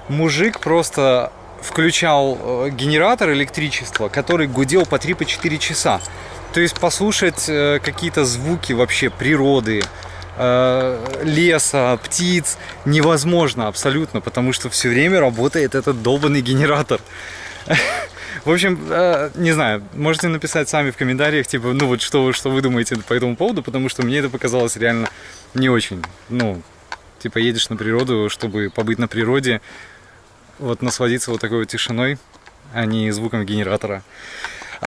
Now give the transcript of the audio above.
мужик просто включал генератор электричества, который гудел по 3-4 часа. То есть послушать какие-то звуки вообще природы, леса, птиц невозможно абсолютно, потому что все время работает этот долбанный генератор. В общем, не знаю, можете написать сами в комментариях, типа, ну вот что вы думаете по этому поводу, потому что мне это показалось реально не очень. Ну, типа, едешь на природу, чтобы побыть на природе, вот насладиться вот такой вот тишиной, а не звуком генератора.